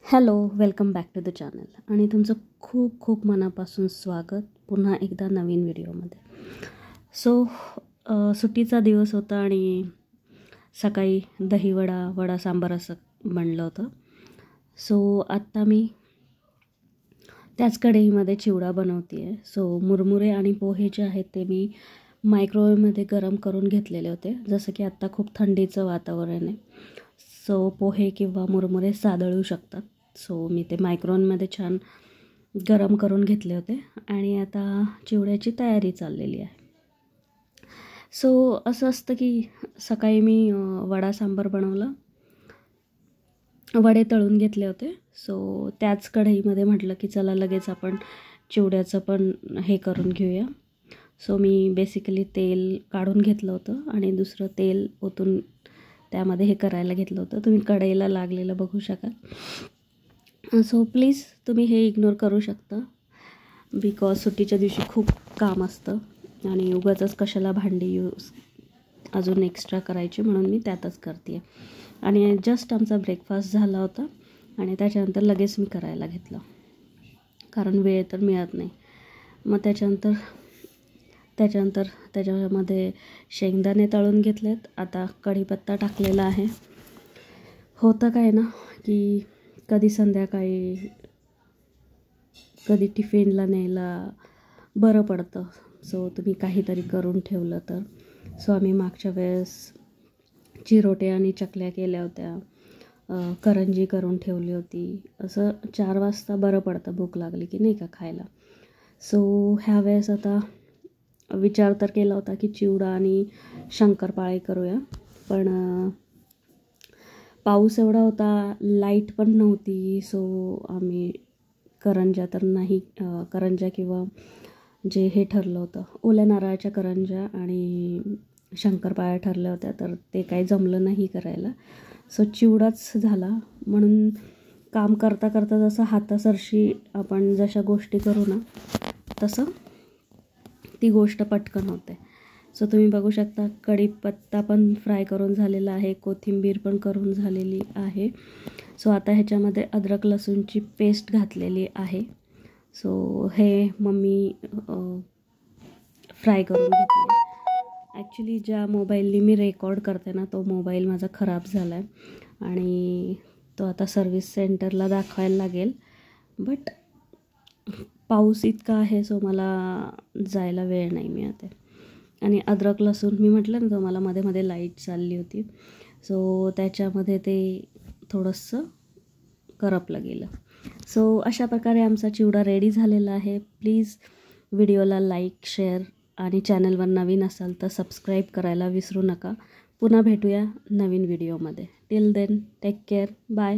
Hello, welcome back to the channel आणि तुमचं खूप खूप मनापासून स्वागत पुन्हा एकदा नवीन व्हिडिओमध्ये. सुट्टीचा दिवस होता आणि सकाळी दहीवडा वडा सांबार असं बनलं होतं. आत्ता मी त्याच कढईमध्ये चिवडा बनवते आहे. मुरमुरे आणि पोहे जे आहेत ते मी मायक्रोवेव्हमध्ये गरम करून घेतलेले होते. जसं की आत्ता खूप थंडीचं वातावरण आहे, पोहे किंवा मुरमुरे सादळू शकतात. मी ते मायक्रोवेव्हमध्ये छान गरम करून घेतले होते आणि आता चिवड्याची तयारी चाललेली आहे. असं असतं की सकाळी मी वडा सांबार बनवला, वडे तळून घेतले होते. त्याच कढईमध्ये म्हटलं की चला लगेच आपण चिवड्याचं पण हे करून घेऊया. मी बेसिकली तेल काढून घेतलं होतं आणि दुसरं तेल ओतून त्यामध्ये हे करायला घेतलं होतं. तुम्ही कढईला लागलेलं बघू शकाल. प्लीज तुम्ही हे इग्नोर करू शकता, बिकॉज सुट्टीच्या दिवशी खूप काम असतं आणि उगाचच कशाला भांडी अजून एक्स्ट्रा करायची, म्हणून मी त्यातच करते आहे. आणि जस्ट आमचा ब्रेकफास्ट झाला होता आणि त्याच्यानंतर लगेच मी करायला घेतलं, कारण वेळ तर मिळत नाही. मग त्याच्यानंतर त्याच्यामध्ये शेंगदाणे तळून घेतलेत. आता कढीपत्ता टाकलेला आहे. होतं काय ना की कधी संध्याकाळी कधी टिफिनला न्यायला बरं पडतं. तुम्ही काहीतरी करून ठेवलं तर. आम्ही मागच्या वेळेस चिरोटे आणि चकल्या केल्या होत्या, करंजी करून ठेवली होती. असं 4 वाजता बरं पडतं भूक लागली की, नाही का, खायला. ह्या वेळेस आता विचार तर केला होता की चिवडा आणि शंकरपाळे करूया, पण पाऊस एवढा होता, लाईट पण नव्हती. आम्ही करंज्या किंवा जे हे ठरलं होतं ओल्या नारळाच्या करंज्या आणि शंकरपाळ्या ठरल्या होत्या, तर ते काही जमलं नाही करायला. चिवडाच झाला. म्हणून काम करता करता जसं हातासरशी आपण जशा गोष्टी करू ना, तसं ती गोष्ट पटकन होते. तुम्ही बघू शकता कढीपत्ता पण फ्राय करून झालेला आहे, कोथिंबीर पण करून झालेली आहे. आता ह्याच्यामध्ये अद्रक लसूणची पेस्ट घातलेली आहे. हे मम्मी फ्राय करून घेतली. ॲक्च्युली ज्या मोबाईलनी मी रेकॉर्ड करते ना, तो मोबाईल माझा खराब झाला आहे आणि तो आता सर्व्हिस सेंटरला दाखवायला लागेल. बट पाऊस इतका आहे, मला जायला वेळ नाही मिळत आहे. आणि अद्रक लसूण मी म्हटलं ना तुम्हाला, मध्ये मध्ये लाईट चालली होती, त्याच्यामध्ये ते थोडंसं करपलं गेलं. अशा प्रकारे आमचा चिवडा रेडी झालेला आहे. प्लीज व्हिडिओला लाईक, शेअर आणि चॅनलवर नवीन असाल तर सबस्क्राईब करायला विसरू नका. पुन्हा भेटूया नवीन व्हिडिओमध्ये. Till then take care. Bye.